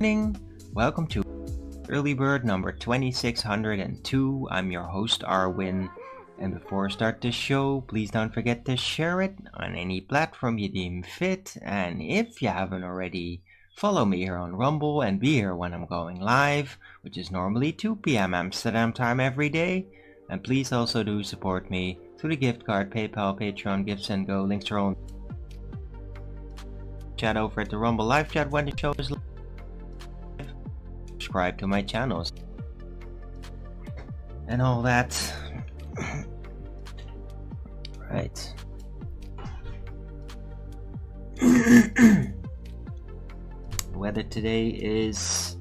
Morning. Welcome to Early Bird number 2602. I'm your host Arwin, and before I start the show, please don't forget to share it on any platform you deem fit, and if you haven't already, follow me here on Rumble and be here when I'm going live, which is normally 2 p.m. Amsterdam time every day. And please also do support me through the gift card, PayPal, Patreon, Gifts and Go. Links are on chat over at the Rumble live chat when the show is live. Subscribe to my channels and all that. Right. The weather today is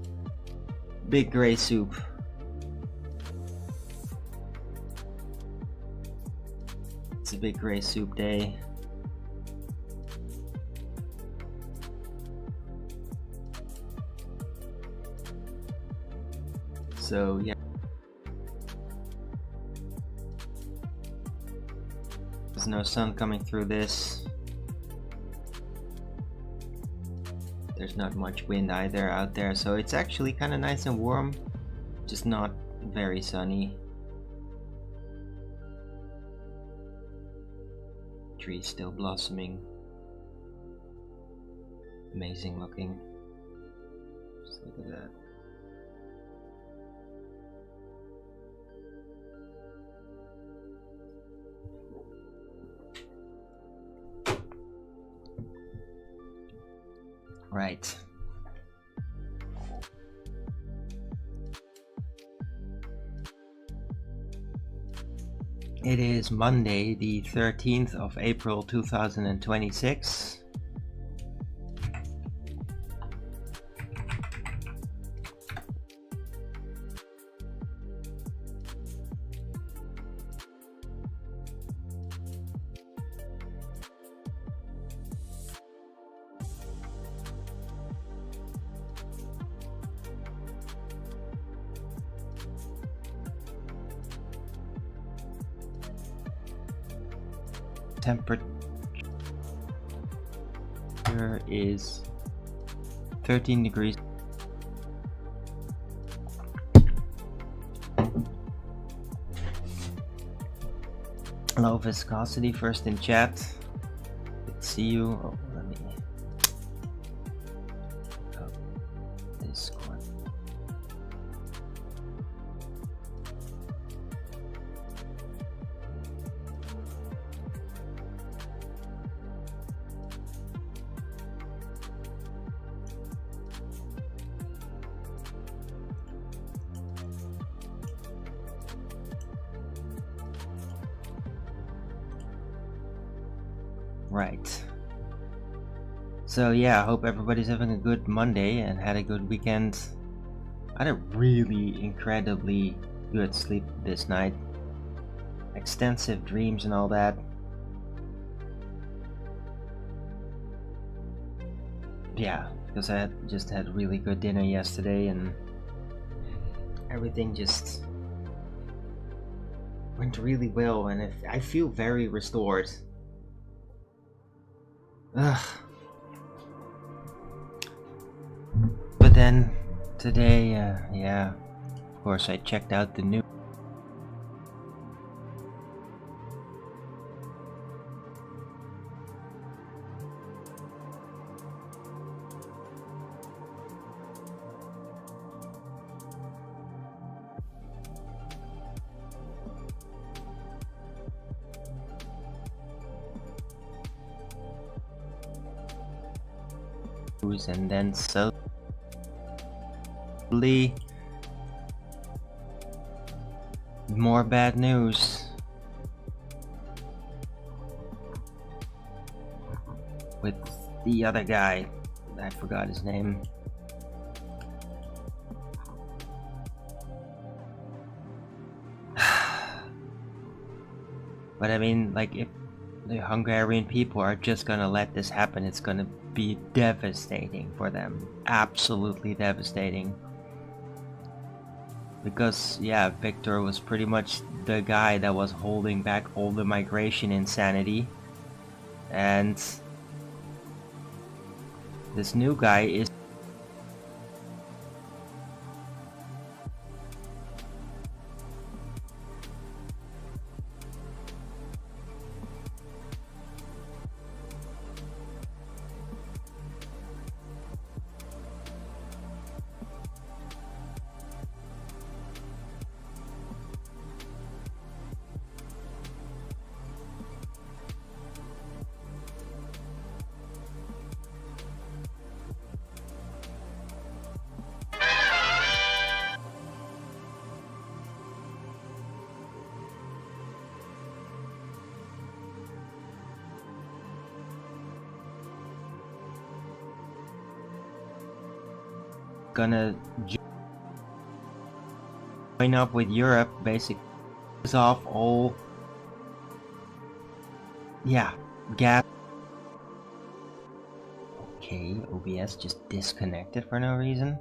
big gray soup. It's a big gray soup day. So yeah, there's no sun coming through this. There's not much wind either out there, so it's actually kind of nice and warm, just not very sunny. Trees still blossoming. Amazing looking. Just look at that. Right. It is Monday, the 13th of April 2026. Temperature is 13 degrees. Low viscosity first in chat. Let's see you. Oh, let me. Oh, Discord. Right. So yeah, I hope everybody's having a good Monday and had a good weekend. I had a really incredibly good sleep this night. Extensive dreams and all that. Yeah, because I just had really good dinner yesterday and everything just went really well, and I feel very restored. Ugh. But then today, yeah, of course I checked out the news. And then suddenly more bad news with the other guy. I forgot his name. But I mean, like, if the Hungarian people are just gonna let this happen, it's gonna be devastating for them. Absolutely devastating. Because, yeah, Victor was pretty much the guy that was holding back all the migration insanity. And this new guy is gonna join up with Europe, basically off all, yeah, gas. Okay, OBS just disconnected for no reason.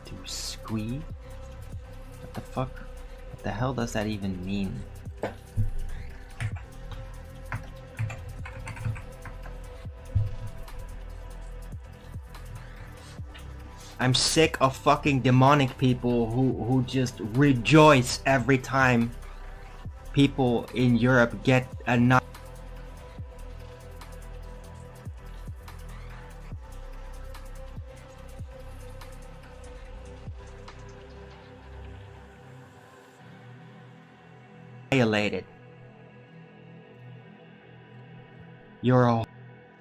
To squee? What the fuck? What the hell does that even mean? I'm sick of fucking demonic people who just rejoice every time people in Europe get a annihilated. You're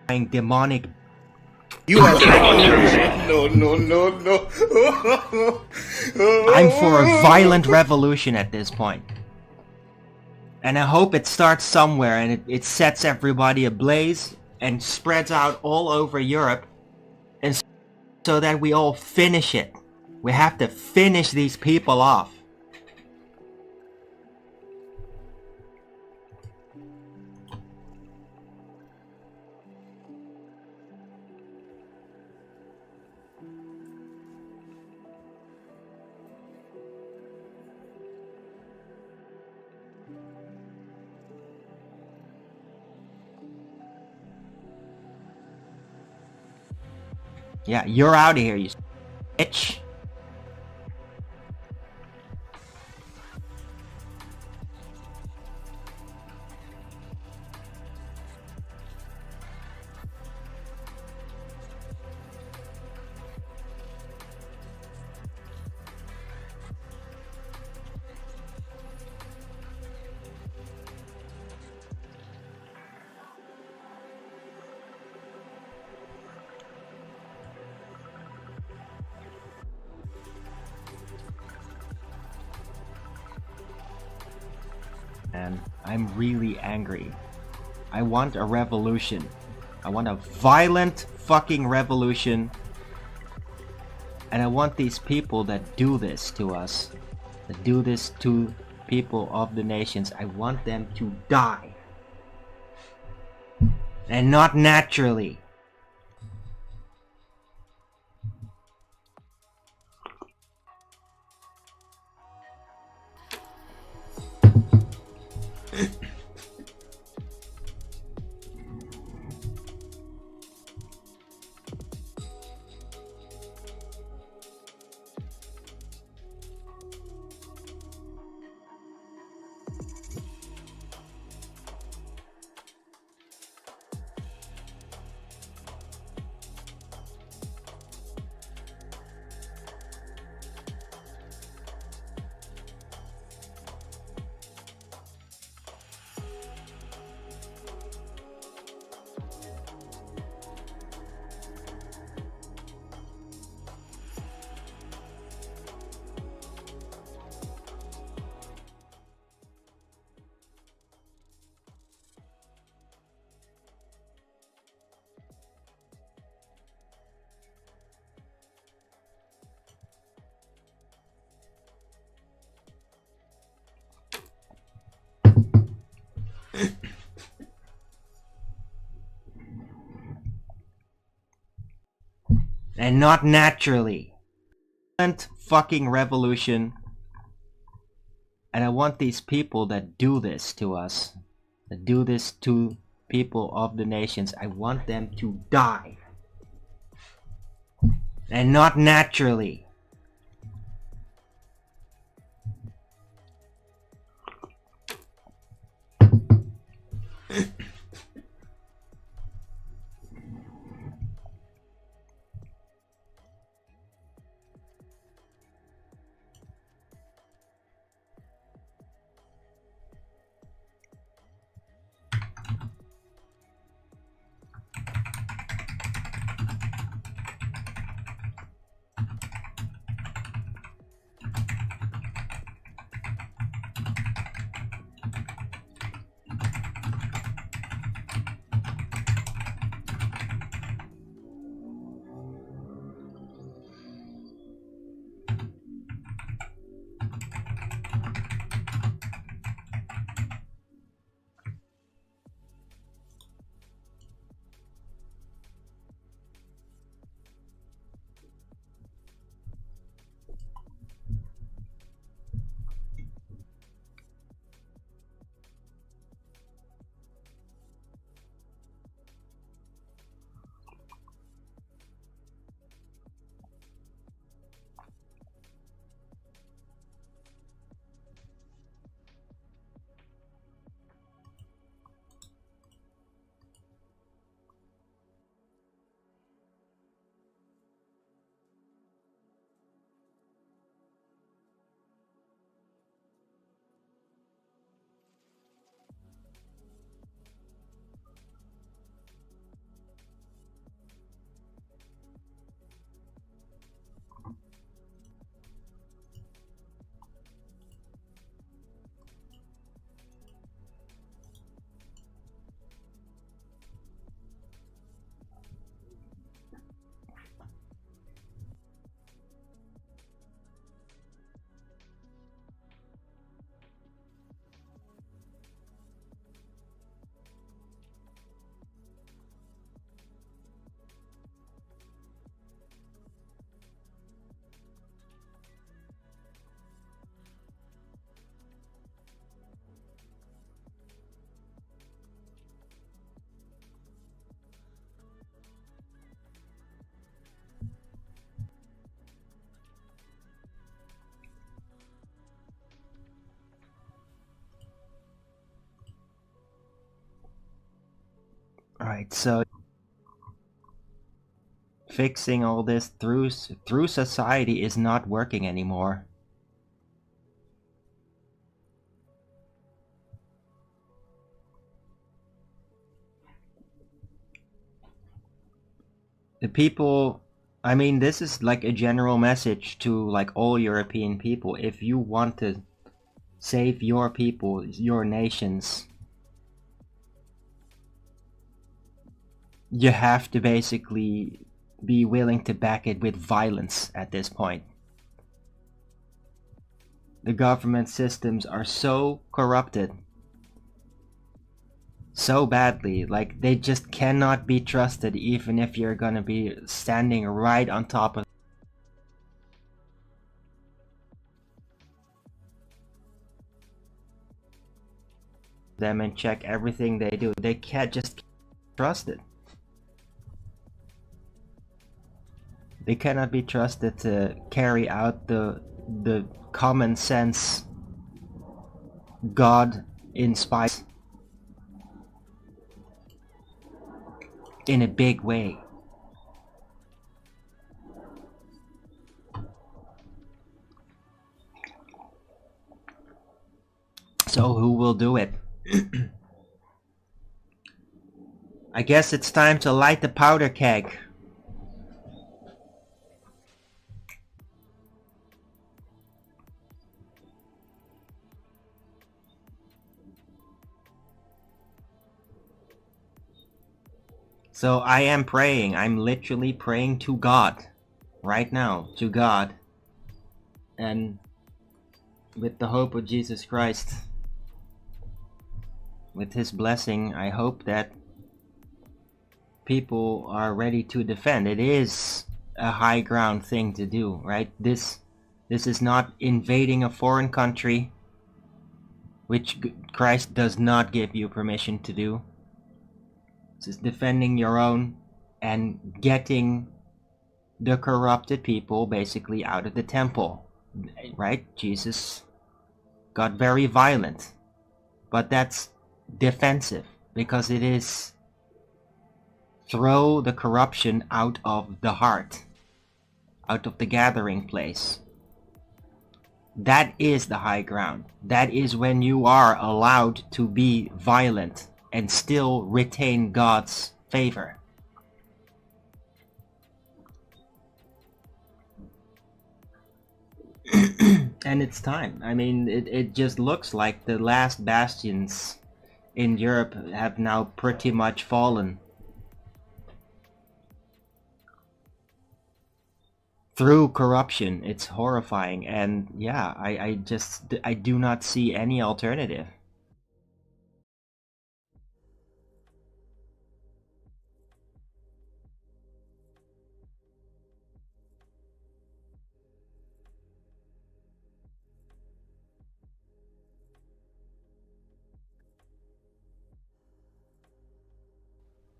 a demonic. You are no. I'm for a violent revolution at this point. And I hope it starts somewhere and it sets everybody ablaze and spreads out all over Europe, and so that we all finish it. We have to finish these people off. Yeah, you're out of here, you bitch. And I'm really angry. I want a revolution. I want a violent fucking revolution. And I want these people that do this to us, that do this to people of the nations, I want them to die. And not naturally. And not naturally. Violent fucking revolution. And I want these people that do this to us, that do this to people of the nations, I want them to die. And not naturally. Alright, so fixing all this through society is not working anymore. The people, I mean, this is like a general message to like all European people. If you want to save your people, your nations, you have to basically be willing to back it with violence at this point. The government systems are so corrupted, so badly, like they just cannot be trusted, even if you're gonna be standing right on top of them and check everything they do. They can't just trust it. They cannot be trusted to carry out the common sense God inspired in a big way. So who will do it? I guess it's time to light the powder keg. So I am praying. I'm literally praying to God right now, to God, and with the hope of Jesus Christ, with his blessing, I hope that people are ready to defend. It is a high ground thing to do, right? This is not invading a foreign country, which Christ does not give you permission to do. Just defending your own and getting the corrupted people basically out of the temple, right? Jesus got very violent, but that's defensive because it is throw the corruption out of the heart, out of the gathering place. That is the high ground. That is when you are allowed to be violent and still retain God's favor. And it's time. I mean, it just looks like the last bastions in Europe have now pretty much fallen. Through corruption. It's horrifying, and yeah, I do not see any alternative.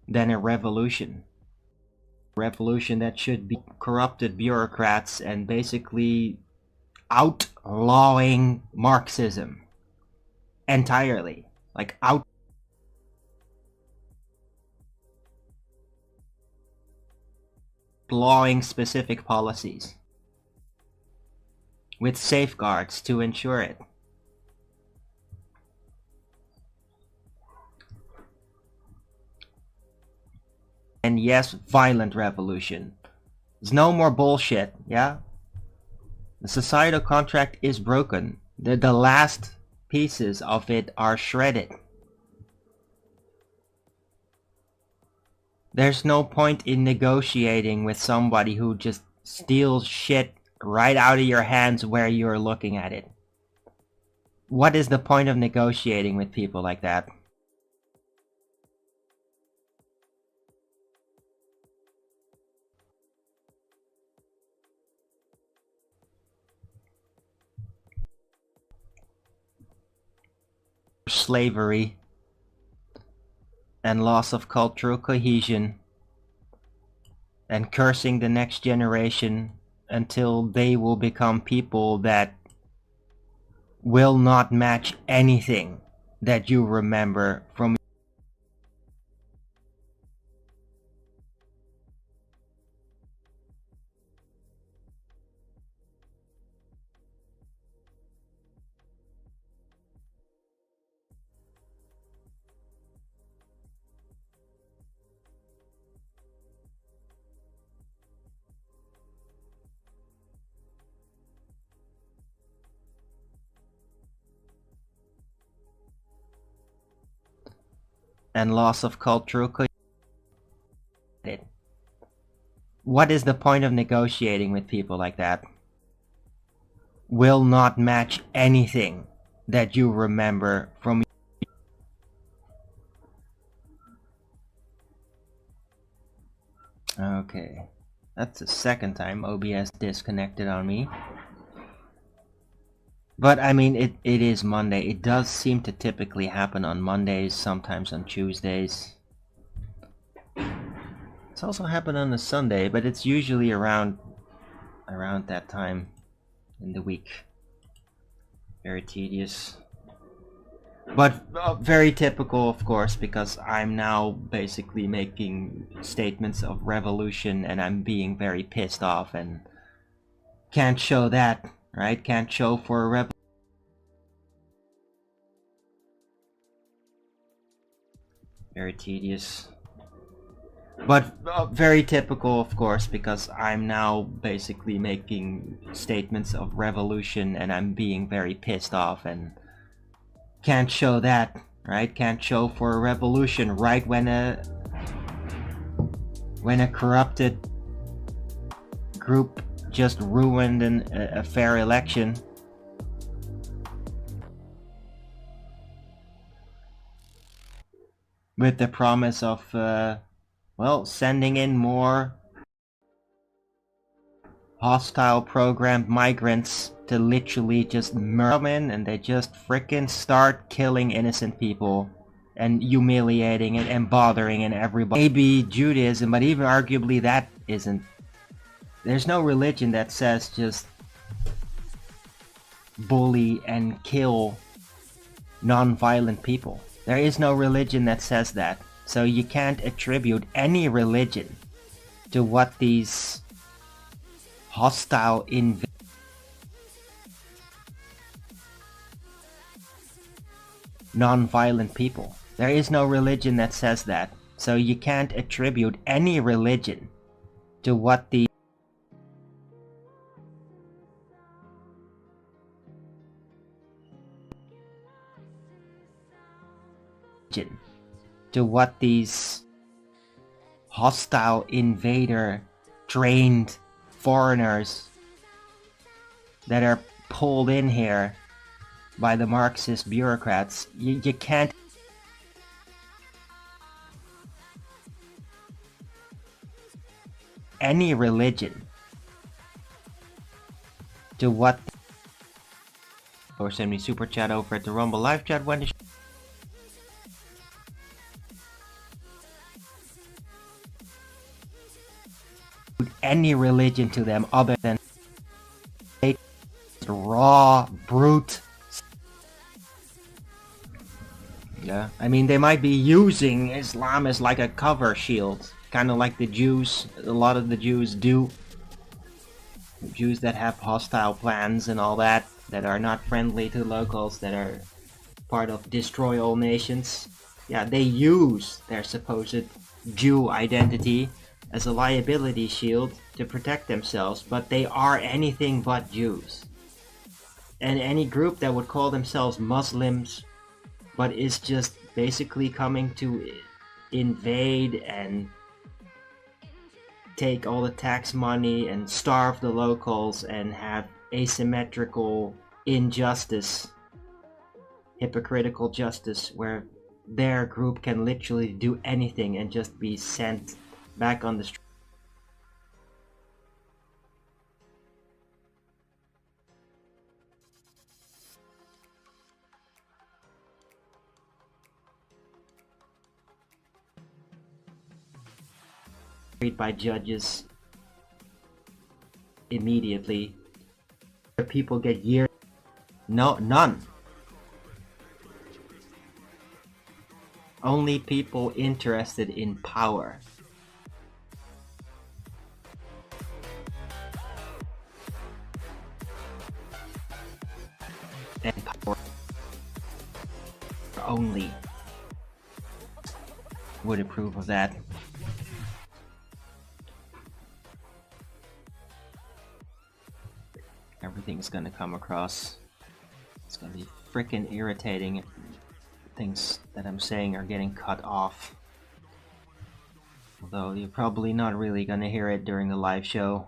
Than a revolution. Revolution that should be corrupted bureaucrats and basically outlawing Marxism entirely. Like outlawing specific policies with safeguards to ensure it. And yes, violent revolution. There's no more bullshit, yeah? The societal contract is broken. The last pieces of it are shredded. There's no point in negotiating with somebody who just steals shit right out of your hands where you're looking at it. What is the point of negotiating with people like that? Slavery and loss of cultural cohesion and cursing the next generation until they will become people that will not match anything that you remember from and loss of cultural cohesion. What is the point of negotiating with people like that? Will not match anything that you remember from. Okay, that's the second time OBS disconnected on me. But I mean, it is Monday. It does seem to typically happen on Mondays, sometimes on Tuesdays. It's also happened on a Sunday, but it's usually around that time in the week. Very tedious. But very typical, of course, because I'm now basically making statements of revolution and I'm being very pissed off and can't show that, right? Can't show for a revolution. Very tedious. But very typical, of course, because I'm now basically making statements of revolution and I'm being very pissed off and can't show that, right? Can't show for a revolution right when a corrupted group just ruined a fair election. With the promise of, well, sending in more hostile programmed migrants to literally just murder them, and they just frickin' start killing innocent people and humiliating it and bothering and everybody. Maybe Judaism, but even arguably that isn't. There's no religion that says just bully and kill non-violent people. There is no religion that says that. So you can't attribute any religion to what these hostile non-violent people. There is no religion that says that. So you can't attribute any religion to what the these hostile invader trained foreigners that are pulled in here by the Marxist bureaucrats. You can't any religion to what or send me super chat over at the Rumble live chat when any religion to them other than raw brute. Yeah, I mean they might be using Islam as like a cover shield, kind of like the Jews. A lot of the Jews do. Jews that have hostile plans and all that are not friendly to locals, that are part of Destroy All Nations. Yeah, they use their supposed Jew identity as a liability shield to protect themselves, but they are anything but Jews. And any group that would call themselves Muslims, but is just basically coming to invade and take all the tax money and starve the locals and have asymmetrical injustice, hypocritical justice, where their group can literally do anything and just be sent back on the street. By judges immediately. People get years. No, none. Only people interested in power. And power only would approve of that. Everything's gonna come across. It's gonna be freaking irritating if things that I'm saying are getting cut off. Although you're probably not really gonna hear it during the live show.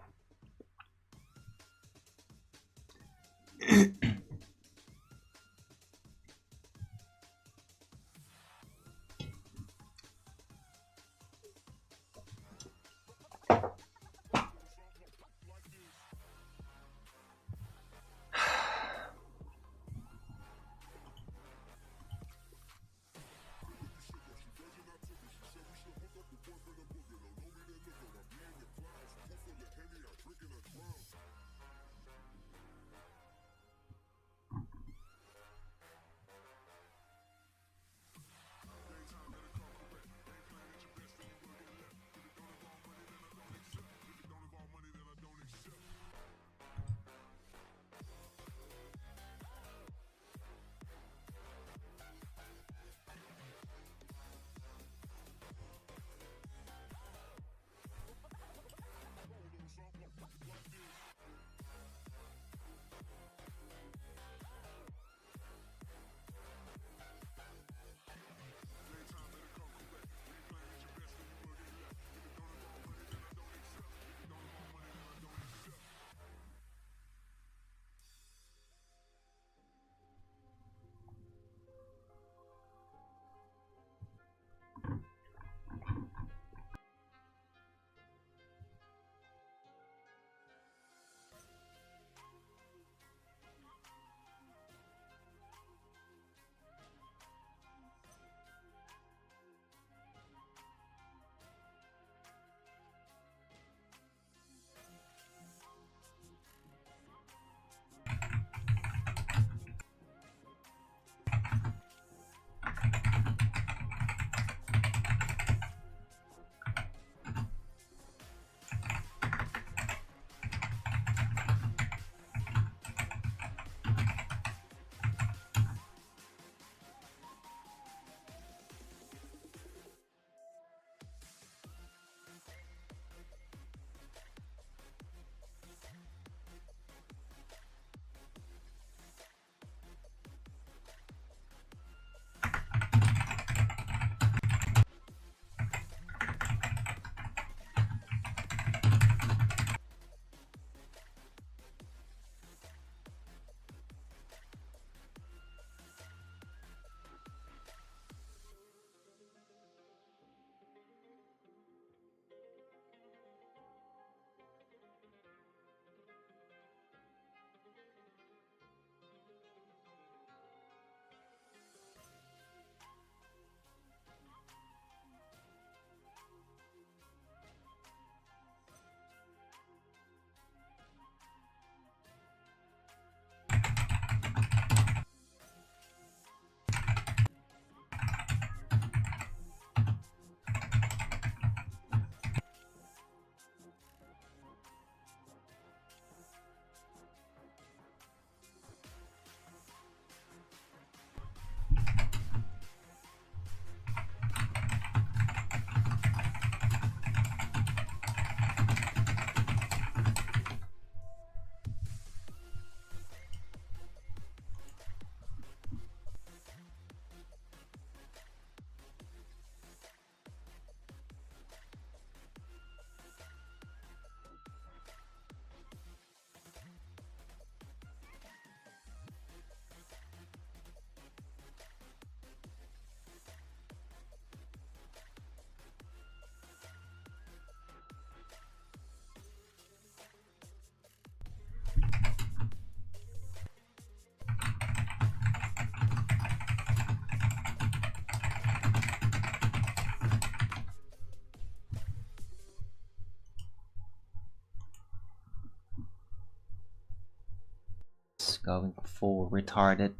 going full retarded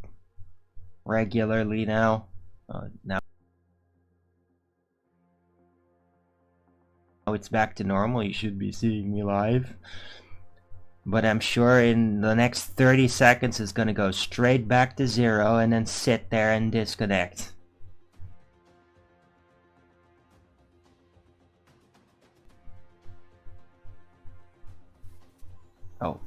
regularly now. Now it's back to normal. You should be seeing me live. But I'm sure in the next 30 seconds it's gonna go straight back to 0 and then sit there and disconnect. Oh.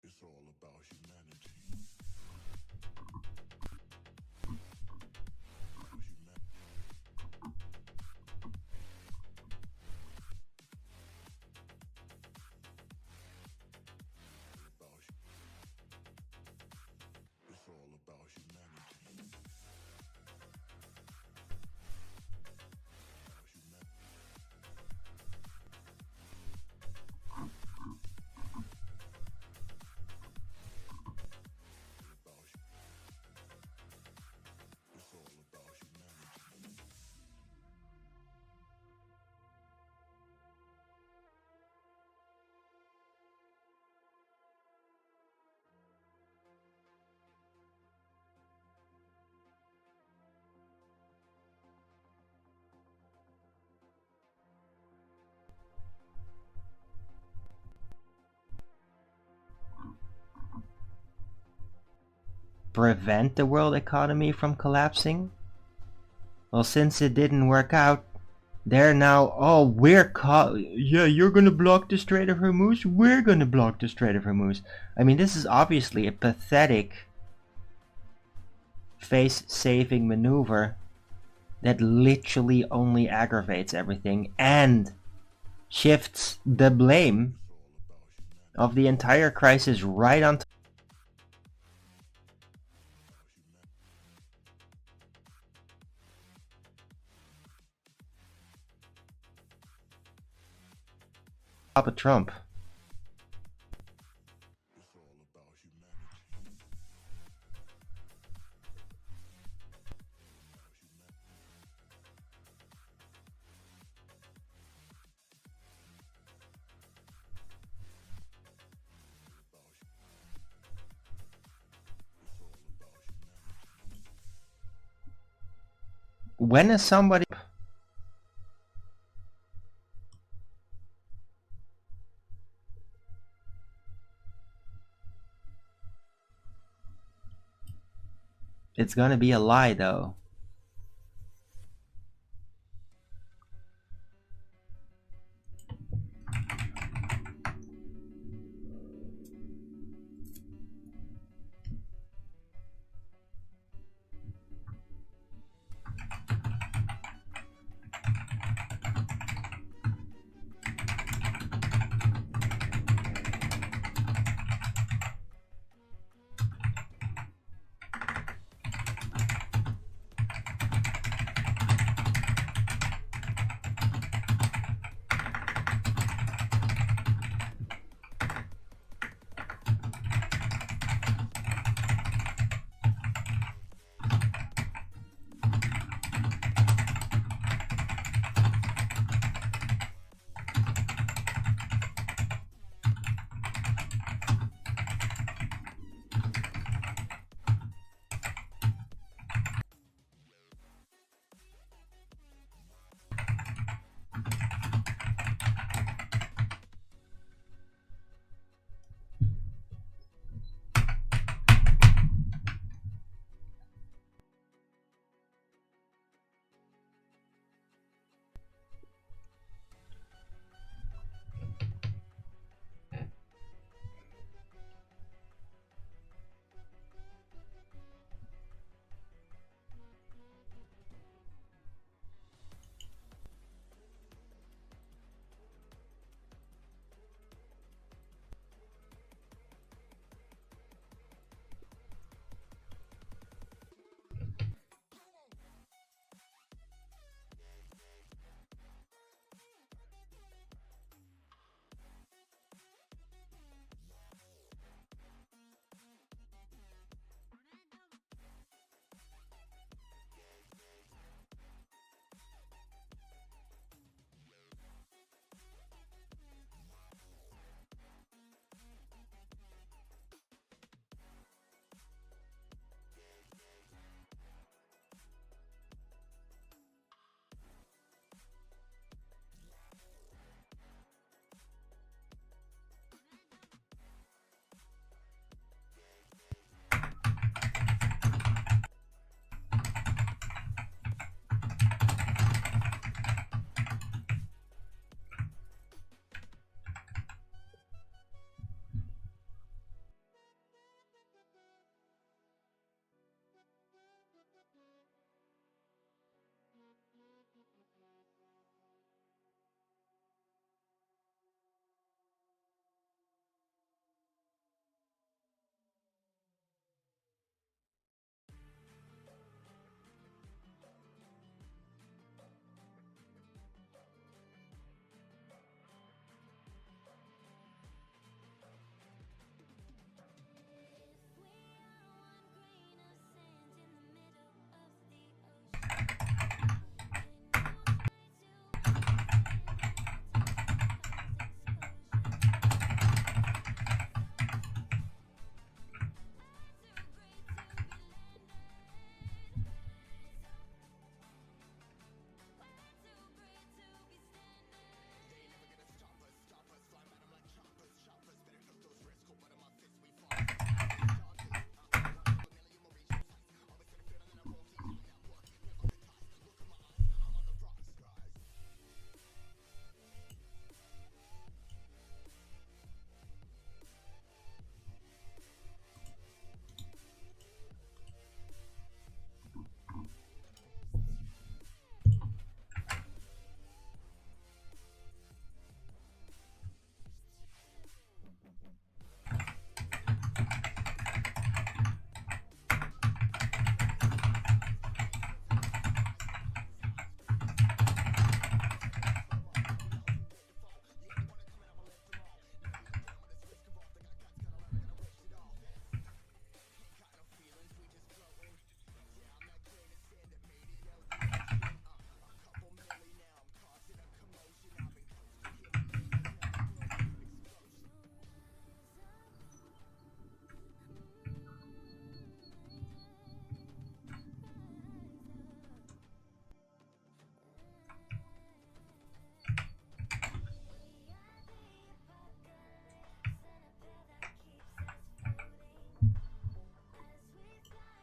It's all about humanity. It's all about humanity. Prevent the world economy from collapsing? Well, since it didn't work out, they're now, oh, yeah, you're gonna block the Strait of Hormuz, we're gonna block the Strait of Hormuz. I mean, this is obviously a pathetic face-saving maneuver that literally only aggravates everything and shifts the blame of the entire crisis right on top of Trump. When is somebody... It's gonna be a lie, though.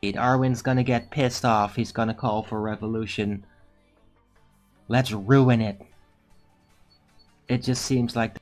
Arwen's gonna get pissed off. He's gonna call for revolution. Let's ruin it. It just seems like...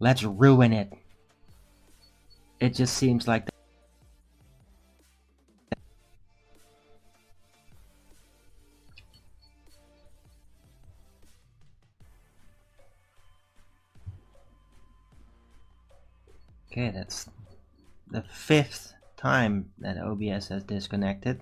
Let's ruin it. It just seems like... Okay, that's the 5th time that OBS has disconnected.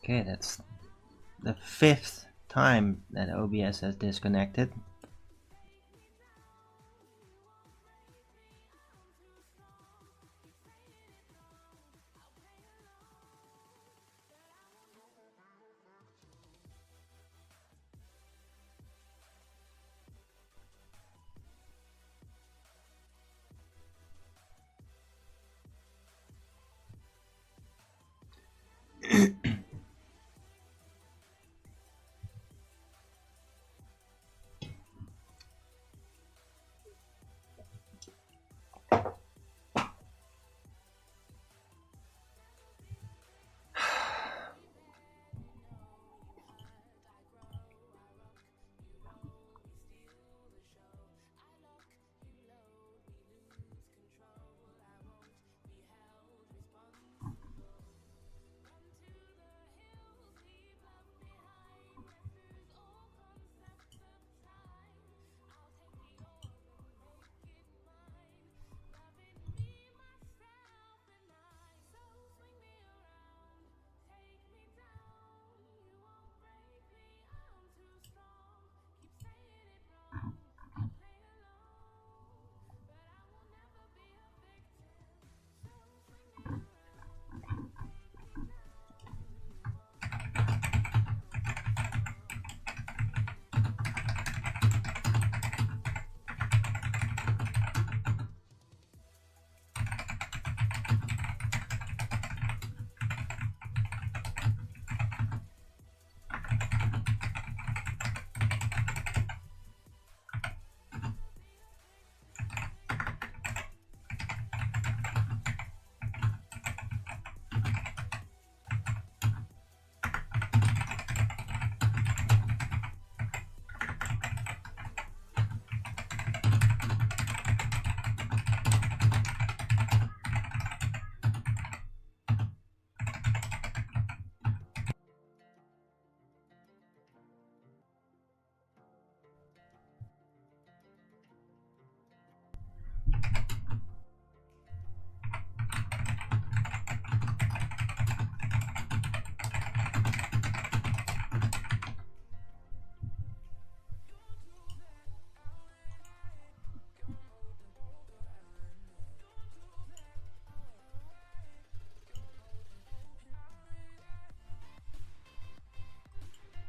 Okay, that's the 5th time that OBS has disconnected.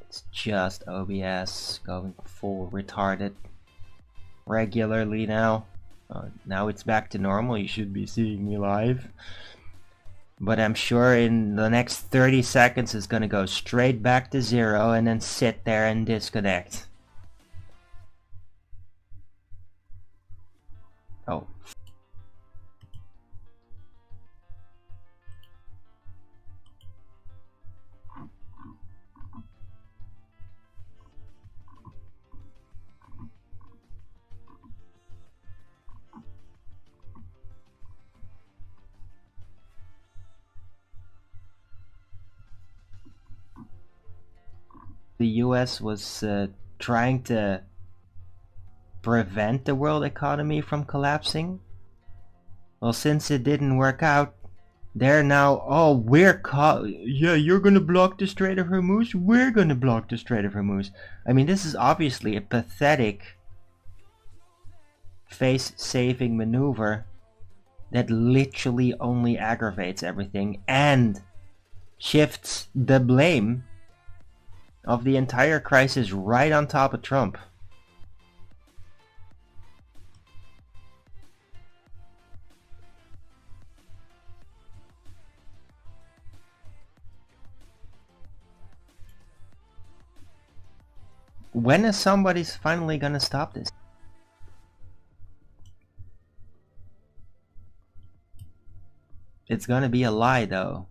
It's just OBS going full retarded regularly now. Now it's back to normal. You should be seeing me live. But I'm sure in the next 30 seconds it's gonna go straight back to 0 and then sit there and disconnect. Oh. The US was trying to prevent the world economy from collapsing. Well, since it didn't work out, they're now, oh, yeah, you're gonna block the Strait of Hormuz, we're gonna block the Strait of Hormuz. I mean, this is obviously a pathetic face-saving maneuver that literally only aggravates everything and shifts the blame of the entire crisis right on top of Trump. When is somebody finally gonna stop this? It's gonna be a lie, though.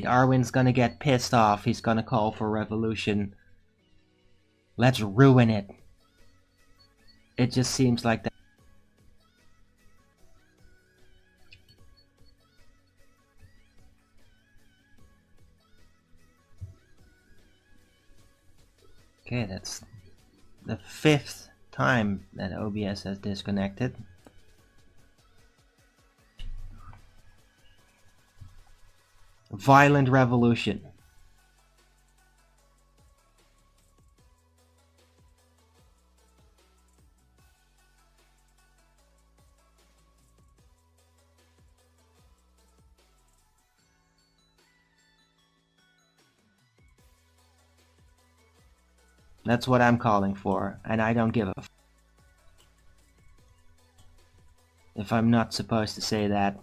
Arwen's gonna get pissed off. He's gonna call for revolution. Let's ruin it. It just seems like that. Okay, that's the 5th time that OBS has disconnected. Violent revolution. That's what I'm calling for, and I don't give a f if I'm not supposed to say that.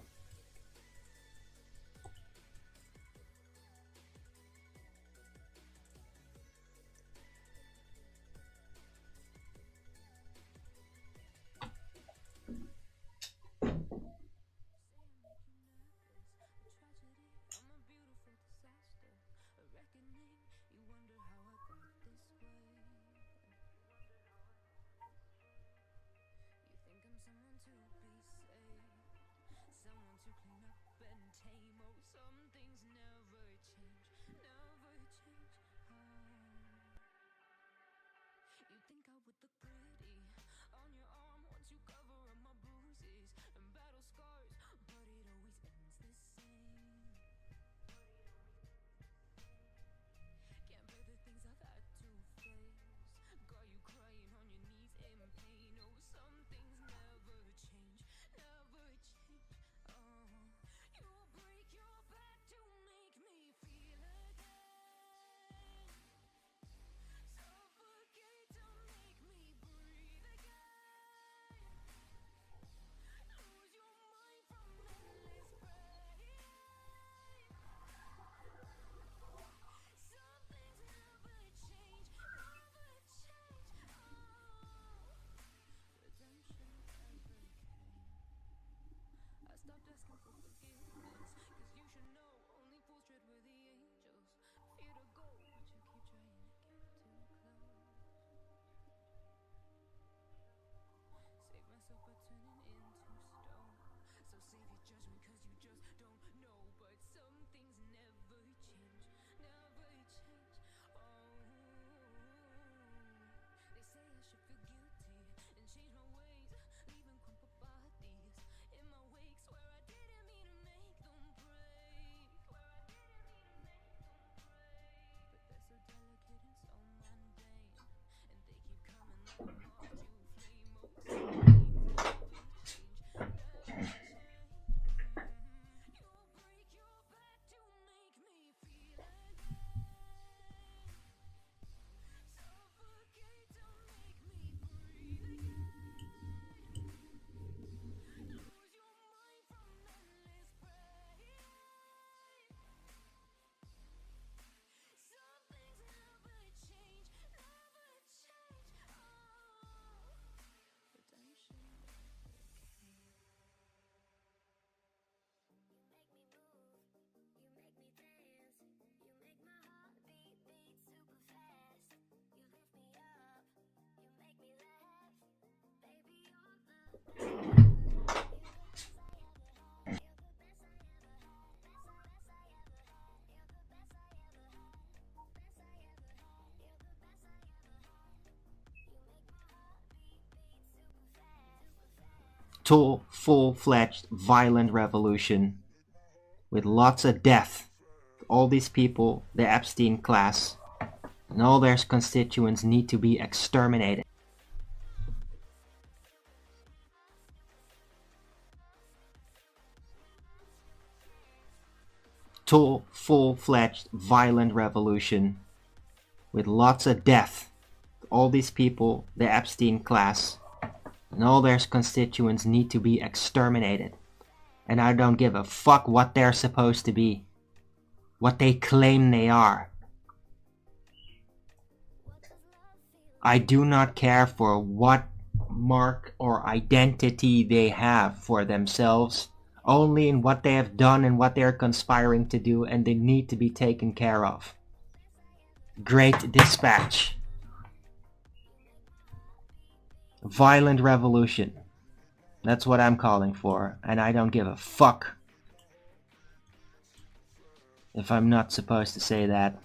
Total full-fledged violent revolution with lots of death. All these people, the Epstein class, and all their constituents need to be exterminated. Total full-fledged violent revolution with lots of death. All these people, the Epstein class, and all their constituents need to be exterminated. And I don't give a fuck what they're supposed to be, what they claim they are. I do not care for what mark or identity they have for themselves, only in what they have done and what they are conspiring to do, and they need to be taken care of. Great dispatch. Violent revolution. That's what I'm calling for, and I don't give a fuck if I'm not supposed to say that.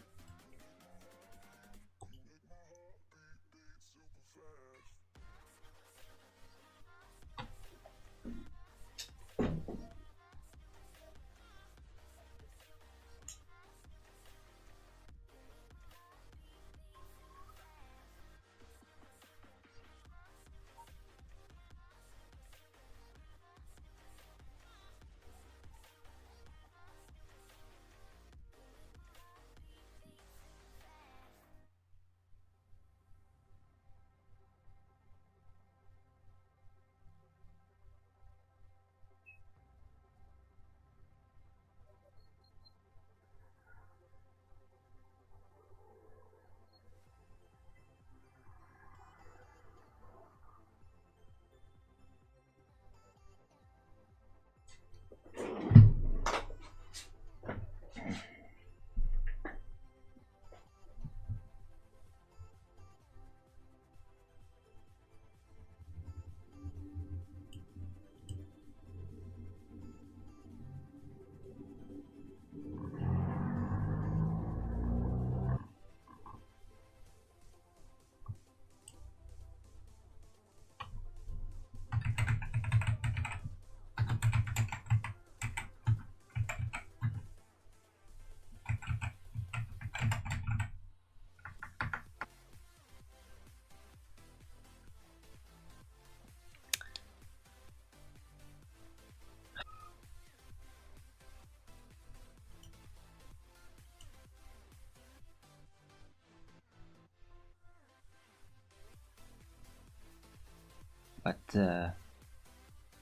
But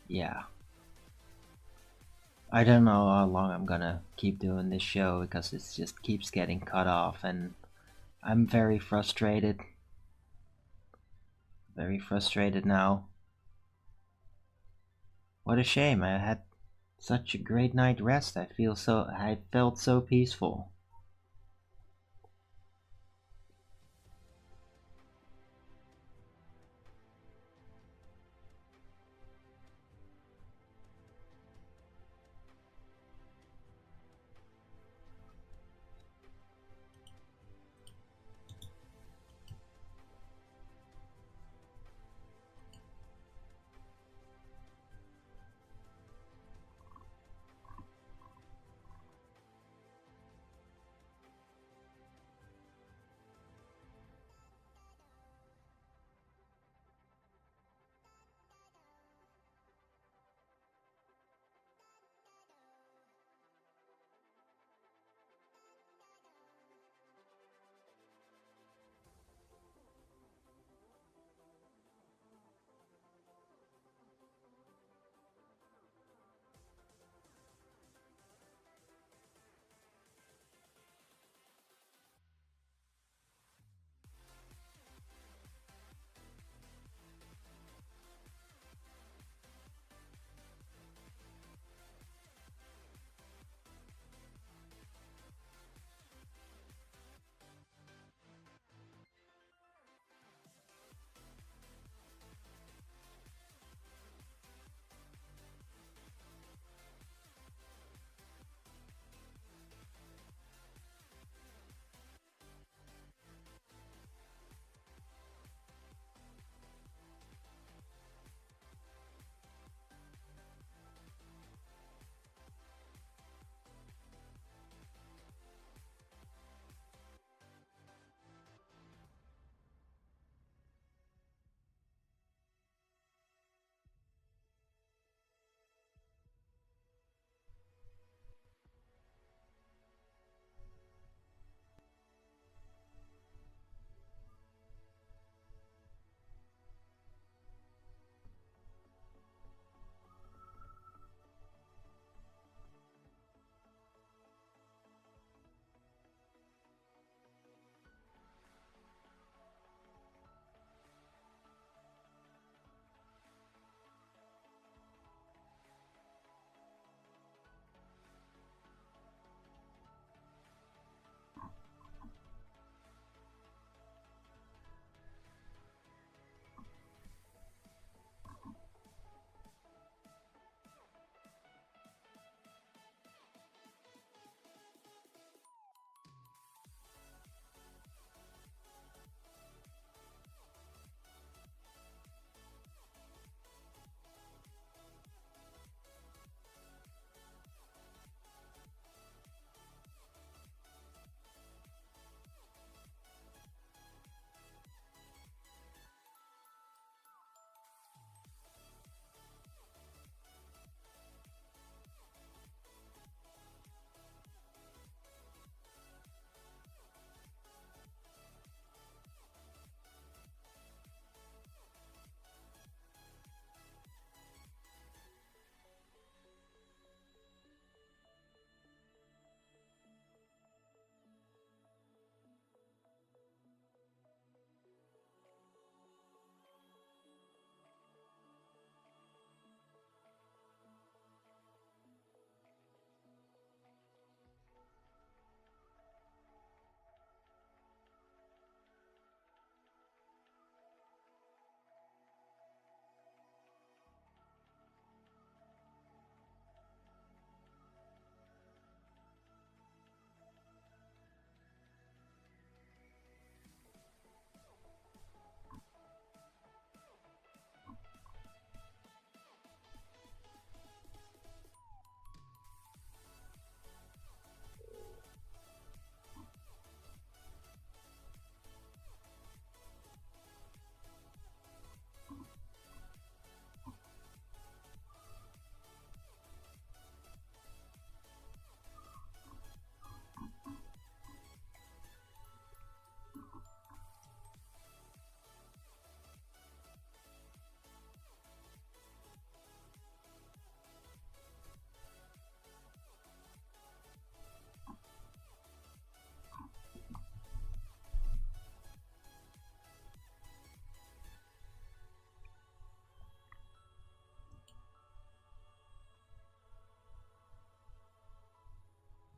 yeah, I don't know how long I'm gonna keep doing this show because it just keeps getting cut off, and I'm very frustrated. Very frustrated now. What a shame. I had such a great night rest. I felt so peaceful.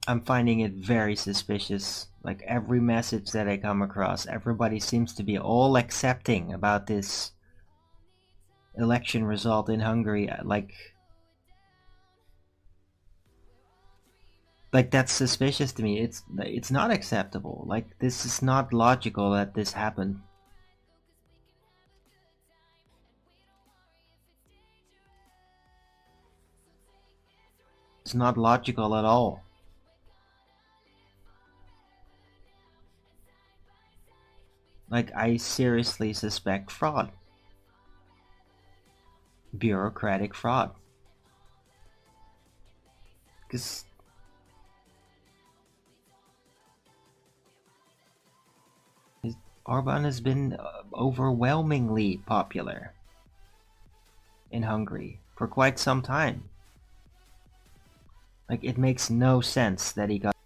I'm finding it very suspicious. Like every message that I come across, everybody seems to be all accepting about this election result in Hungary. Like that's suspicious to me. It's not acceptable. Like this is not logical that this happened. It's not logical at all. Like I seriously suspect fraud. Bureaucratic fraud. Because Orban has been overwhelmingly popular in Hungary for quite some time. Like it makes no sense that he got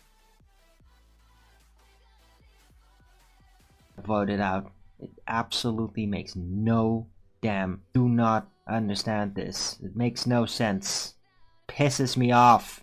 voted out. It absolutely makes no damn. Do not understand this. It makes no sense. Pisses me off.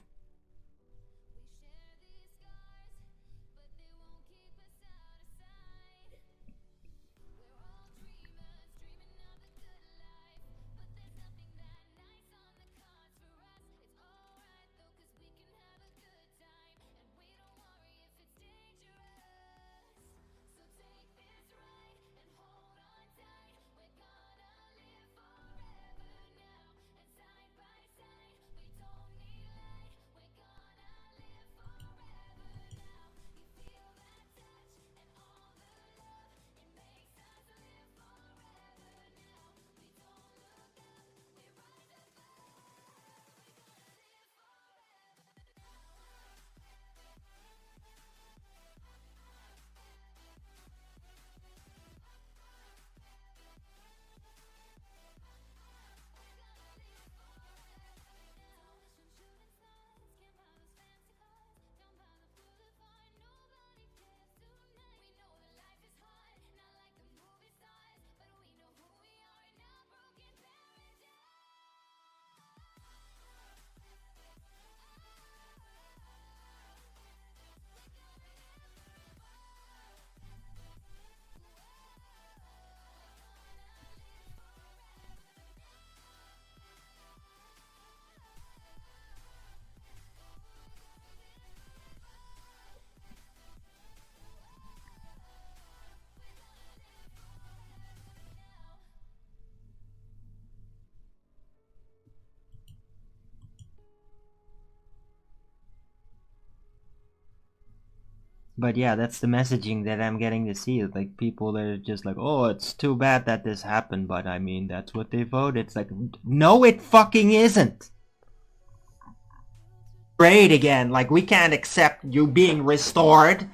But yeah, that's the messaging that I'm getting to see. Like people that are just like, oh, it's too bad that this happened, but I mean, that's what they voted. It's like, no, it fucking isn't. Great again. Like we can't accept you being restored,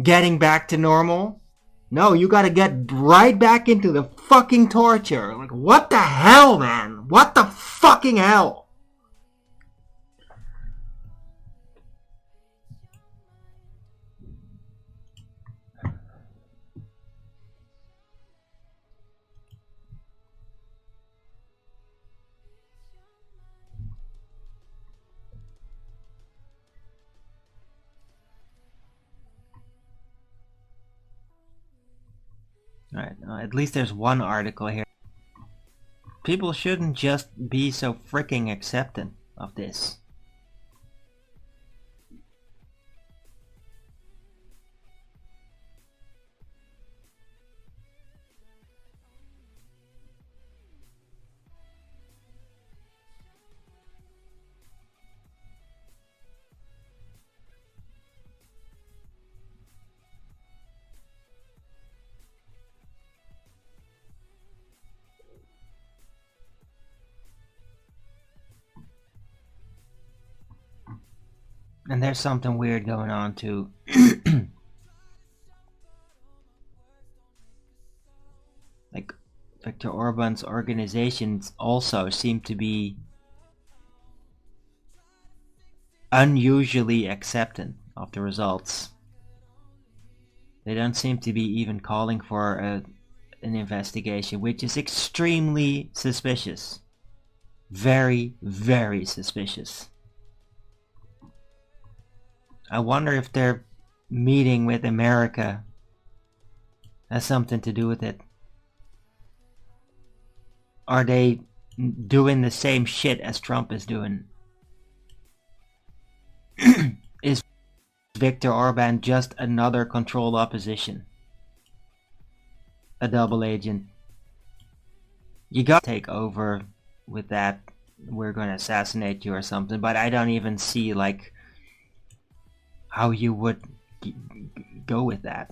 getting back to normal. No, you gotta get right back into the fucking torture. Like, what the hell, man? What the fucking hell? Alright, at least there's one article here. People shouldn't just be so freaking acceptant of this. And there's something weird going on too. Like Viktor Orban's organizations also seem to be unusually acceptant of the results. They don't seem to be even calling for an investigation, which is extremely suspicious. Very, very suspicious. I wonder if their meeting with America has something to do with it. Are they doing the same shit as Trump is doing? Is Viktor Orban just another controlled opposition? A double agent? You gotta take over with that. We're gonna assassinate you or something, but I don't even see like how you would go with that.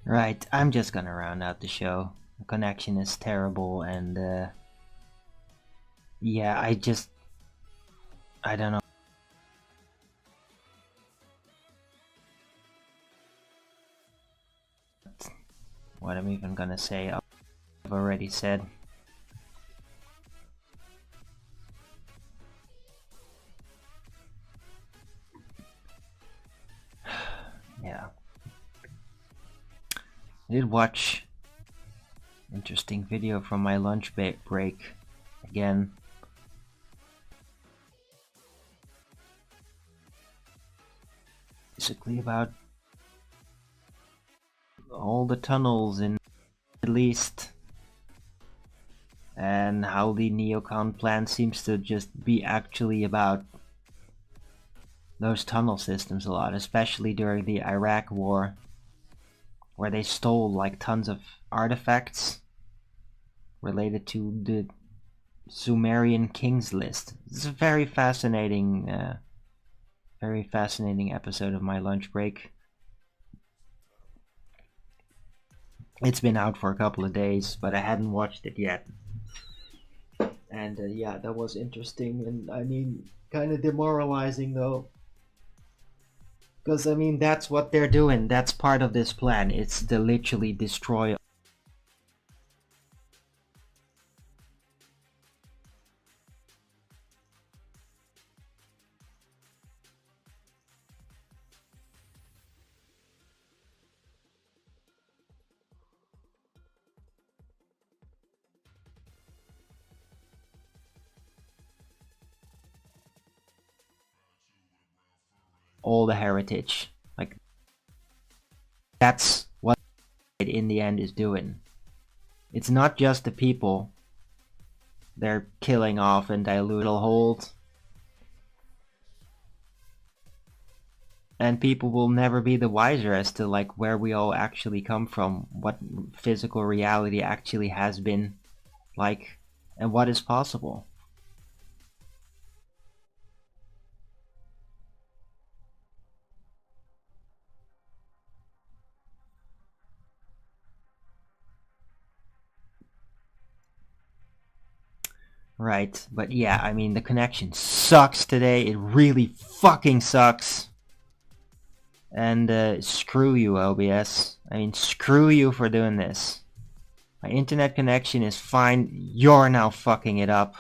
Right, I'm just gonna round out the show. The connection is terrible, and yeah, I don't know what I'm even gonna say. I've already said. Yeah. I did watch interesting video from my lunch break again. Basically about all the tunnels in the Middle East and how the neocon plan seems to just be actually about those tunnel systems a lot, especially during the Iraq war, where they stole like tons of artifacts related to the Sumerian kings list. It's a very fascinating episode of my lunch break. It's been out for a couple of days, but I hadn't watched it yet. And yeah, that was interesting, and I mean, kind of demoralizing though. Because I mean, that's what they're doing. That's part of this plan. It's to literally destroy all the heritage. Like, that's what it in the end is doing. It's not just the people they're killing off and dilute hold. and people will never be the wiser as to like where we all actually come from, what physical reality actually has been like, and what is possible. Right, but yeah, I mean, the connection sucks today. It really fucking sucks. And screw you, OBS. I mean, screw you for doing this. My internet connection is fine. You're now fucking it up.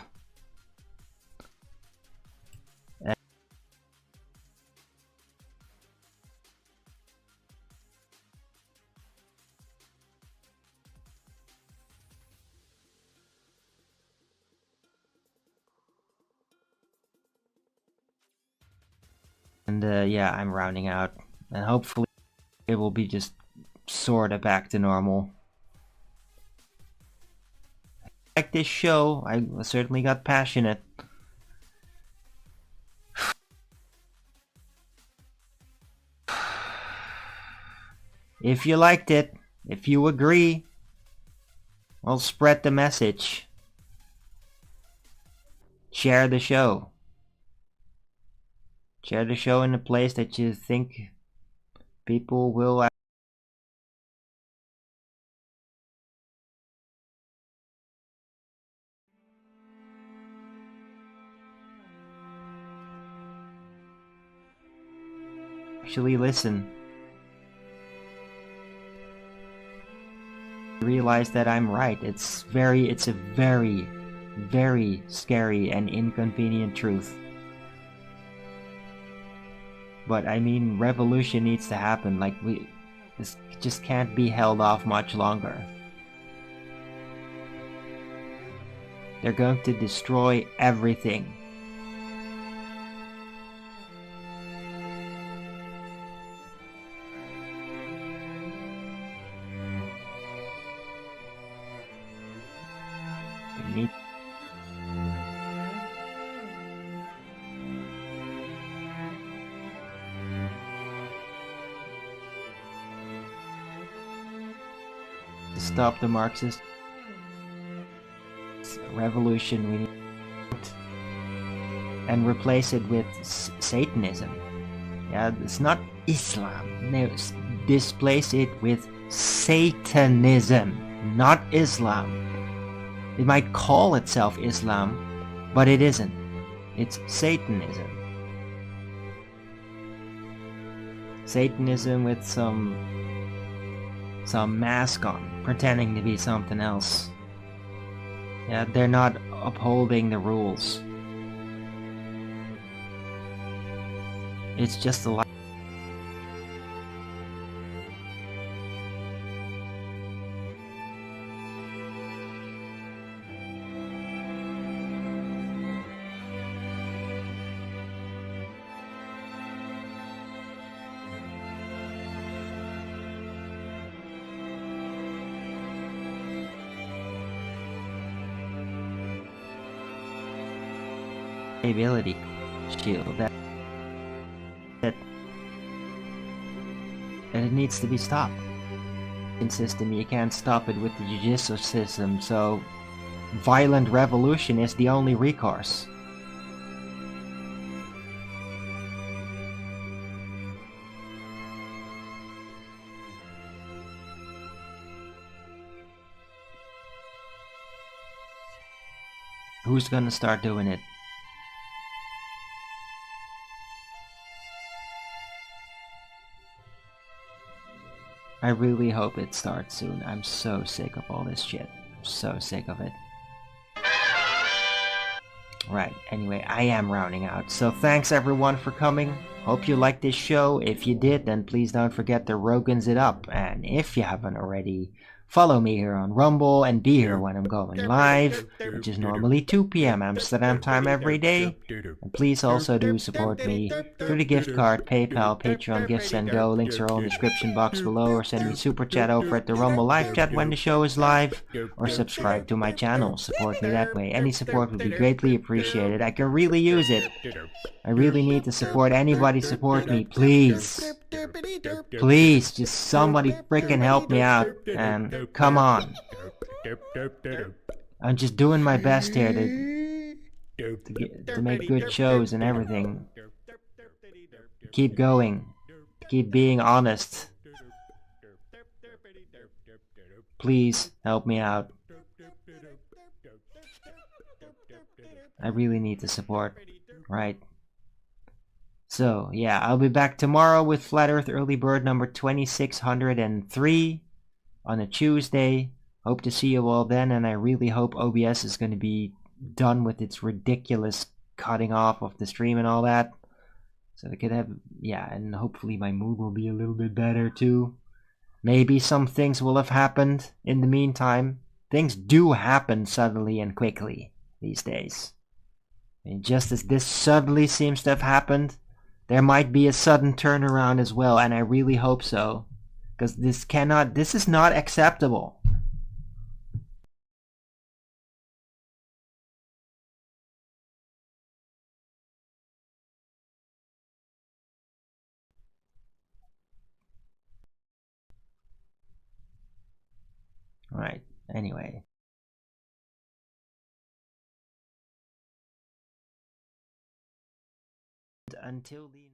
And yeah, I'm rounding out. And hopefully it will be just sorta back to normal. Like this show, I certainly got passionate. If you liked it, if you agree, well, spread the message. Share the show. Share the show in a place that you think people will actually listen. Realize that I'm right. It's a very, very scary and inconvenient truth. But I mean, revolution needs to happen. Like, this just can't be held off much longer. They're going to destroy everything. We need to stop the Marxist revolution. We need and replace it with Satanism. Yeah, it's not Islam. No, displace it with Satanism, not Islam. It might call itself Islam, but it isn't. It's Satanism. Satanism with some mask on, pretending to be something else. Yeah, they're not upholding the rules. It's just a lie. Ability shield that it needs to be stopped. In system, you can't stop it with the judicial system, so violent revolution is the only recourse. Who's gonna start doing it? I really hope it starts soon. I'm so sick of all this shit. I'm so sick of it. Right, anyway, I am rounding out. So thanks everyone for coming. Hope you liked this show. If you did, then please don't forget to Rogan's it up. And if you haven't already, follow me here on Rumble and be here when I'm going live, which is normally 2 p.m. Amsterdam time every day. And please also do support me through the gift card, PayPal, Patreon, Gifts and Go. Links are all in the description box below, or send me super chat over at the Rumble live chat when the show is live, or subscribe to my channel. Support me that way. Any support would be greatly appreciated. I can really use it. I really need to support. Anybody support me, please. Please, just somebody freaking help me out. And come on. I'm just doing my best here to make good shows and everything. Keep going. Keep being honest. Please help me out. I really need the support. Right. So, yeah, I'll be back tomorrow with Flat Earth Early Bird number 2603 on a Tuesday. Hope to see you all then, and I really hope OBS is going to be done with its ridiculous cutting off of the stream and all that. So they could have, yeah, and hopefully my mood will be a little bit better too. Maybe some things will have happened in the meantime. Things do happen suddenly and quickly these days. And just as this suddenly seems to have happened, there might be a sudden turnaround as well, and I really hope so. Because this is not acceptable. Right, anyway. Until the